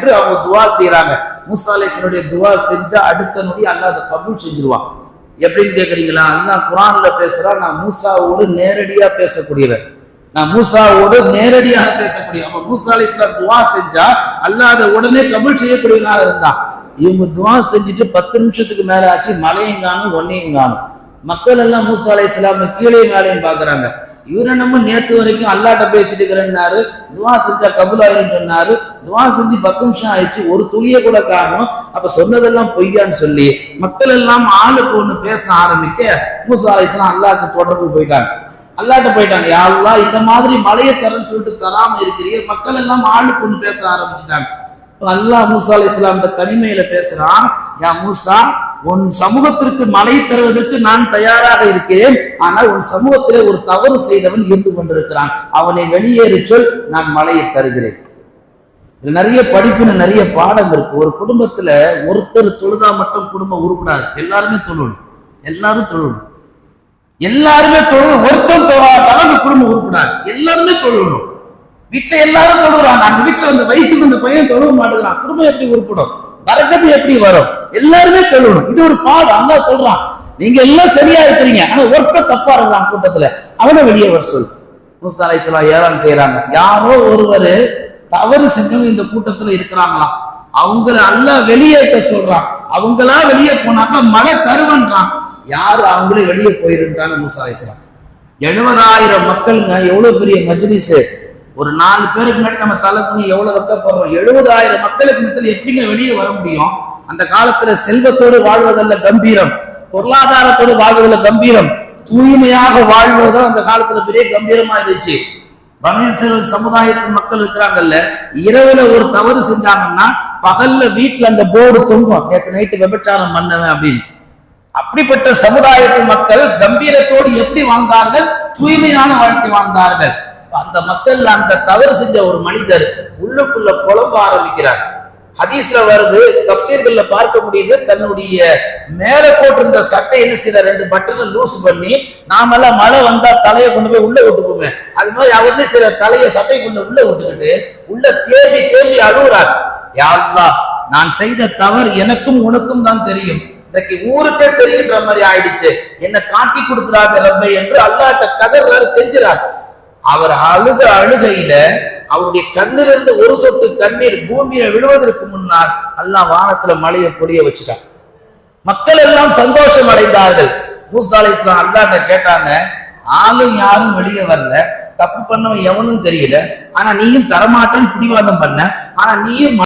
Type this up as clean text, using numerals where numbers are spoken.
என்று அவங்க துவா செய்யறாங்க. மூசா அலைஹிஸ்ஸலாமுடைய துவா செஞ்சா அடுத்த நொடி அல்லாஹ் அதை கபூல் செஞ்சிருவான். எப்படின்னு கேக்குறீங்களா? அல்லாஹ் குர்ஆன்ல பேசுறான், நான் மூசாவோடு நேரடியா பேசக்கூடியவர், நான் மூசாவோடு நேரடியாக பேசக்கூடிய. அப்ப மூசா அலைஹிஸ்ஸலாம் துவா செஞ்சா அல்லாஹ் அதை உடனே கபூல் செய்யக்கூடியவனாக இருந்தான். இவங்க துவா செஞ்சுட்டு 10 நிமிஷத்துக்கு மேல ஆச்சு, மழையும் காணும் ஒன்னையும் காணும். மக்கள் எல்லாம் மூசா அலைஹிஸ்ஸலாம் கீழே மேலையும் பாக்குறாங்க. இவரை நம்ம நேத்து வரைக்கும் அல்லாட்ட பேசிட்டு இருக்கிறேன்னாரு, துவா செஞ்சா கபூலாயிரும் சொன்னாரு, துவா செஞ்சு 10 நிமிஷம் ஆயிடுச்சு, ஒரு துளிய கூட காணும். அப்ப சொன்னதெல்லாம் பொய்யான்னு சொல்லி மக்கள் எல்லாம் ஆளுக்கு ஒண்ணு பேச ஆரம்பிக்க மூசா அலைஹிஸ்ஸலாம் அல்லாஹ்க்கு தொடர்பு போயிட்டாங்க. அல்லாட்ட போயிட்டாங்க, யா அல்லாஹ் இந்த மாதிரி மழையை தரன்னு சொல்லிட்டு தராம இருக்கிறீங்க. மக்கள் எல்லாம் ஆளுக்கு ஒண்ணு பேச ஆரம்பிச்சுட்டாங்க. அல்லாஹ் மூசா அலைஹிஸ்ஸலாம் தனிமையில பேசுறான், யா மூசா, உன் சமூகத்திற்கு மழை தருவதற்கு நான் தயாராக இருக்கிறேன், ஆனால் உன் சமூகத்திலே ஒரு தவறு செய்தவன் இருந்து கொண்டிருக்கிறான், அவனை வெளியேறி சொல், நான் மழையை தருகிறேன். இது நிறைய படிப்புன்னு நிறைய பாடம் இருக்கு. ஒரு குடும்பத்துல ஒருத்தர் தொழுதா மட்டும் குடும்பம் உருப்படாது, எல்லாருமே தொழணும், எல்லாரும் தொழணும், எல்லாருமே தொழணும். ஒருத்தர் தொழாத குடும்பம் உருப்படாது, எல்லாருமே தொழணும். வீட்டுல எல்லாரும் தொழுகிறாங்க, அந்த வீட்டுல அந்த வயசுக்கு அந்த பையன் தொழ மாட்டேங்கிறான், குடும்பம் எப்படி உருப்படும், பரக்கத்து எப்படி வரும்? எல்லாருமே தொழணும். இது ஒரு பாடம். அல்லாஹ் சொல்றான், நீங்க எல்லாம் சரியா இருக்கிறீங்க, ஆனா ஒருத்தர் தப்பா இருக்கிறான் கூட்டத்துல, அவனை வெளியே வர சொல். மூசா அலைஹிஸ்ஸலாம் ஏறான் செய்யறாங்க. யாரோ ஒருவர் தவறு செஞ்சவங்க இந்த கூட்டத்துல இருக்கிறாங்களாம், அவங்கள அல்லாஹ் வெளியேற்ற சொல்றான். அவங்களா வெளியே போனாக்க மழை தருவன்றான். யாரு? அவங்களே வெளியே போயிருந்தாங்க. மூசா அலைஹிஸ்ஸலாம் 70,000 மக்களுங்க, எவ்வளவு பெரிய மஜ்லிஸ். ஒரு 4 பேருக்கு முன்னாடி நம்ம தலை துணி எவ்வளவு வைக்கப்படுறோம். 70,000 மக்களுக்கு மத்தியில் எப்படிங்க வெளியே வர முடியும்? அந்த காலத்துல செல்வத்தோடு வாழ்வதல்ல கம்பீரம், பொருளாதாரத்தோடு வாழ்வதல்ல கம்பீரம், தூய்மையாக வாழ்வதுதான் அந்த காலத்துல பெரிய கம்பீரமா இருந்துச்சு. பனு இஸ்ரவேல் சமுதாயத்தின் மக்கள் இருக்கிறாங்கல்ல, இரவுல ஒரு தவறு செஞ்சாங்கன்னா பகல்ல வீட்டுல அந்த போர்டு தொங்கும், நேற்று நைட்டு விபச்சாரம் பண்ணவன் அப்படின்னு. அப்படிப்பட்ட சமுதாயத்தின் மக்கள் கம்பீரத்தோடு எப்படி வாழ்ந்தார்கள்? தூய்மையான வாழ்க்கை வாழ்ந்தார்கள். அந்த மக்கள் அந்த தவறு செஞ்ச ஒரு மனிதர் உள்ளுக்குள்ள புலம்ப ஆரம்பிக்கிறார். ஹதீஸ்ல வருது, தஃசீர்கள்ல பார்க்க முடியுது, தன்னுடைய மேல போட்டிருந்த சட்டை என்ன செய்யற 2 பட்டனை லூஸ் பண்ணி, நாமெல்லாம் மழை வந்தா தலையை கொண்டு போய் உள்ள விட்டுக்குமே, அது மாதிரி அவர்ல சில தலையை சட்டை கொண்டு உள்ள விட்டுக்கிட்டு உள்ள தேம்பி தேம்பி அழுகுறார். யா அல்லாஹ், நான் செய்த தவறு எனக்கும் உனக்கும் தான் தெரியும், இன்னைக்கு ஊருக்கே தெரியுன்ற மாதிரி ஆயிடுச்சு, என்ன காட்டி கொடுத்துறாத ரப்பை என்று அல்லாஹ்ட்ட கதறாரு, கெஞ்சுறார். அவர் அழுத அழுகையில அவருடைய கண்ணிலிருந்து ஒரு சொட்டு கண்ணீர் பூமியில விழுவதற்கு முன்னால் அல்லாஹ் வானத்துல மழையை பொழிய வச்சுட்டான். மக்கள் எல்லாம் சந்தோஷம் அடைந்தார்கள். மூசா அலைஹிஸ்ஸலாம் அல்லாஹ்ட்ட கேட்டாங்க, ஆளும் யாரும் வெளியே வரல, தப்பு பண்ணவன் எவனும் தெரியல, ஆனா நீயும் தரமாட்டேன்னு பிடிவாதம் பண்ண, ஆனா நீயும்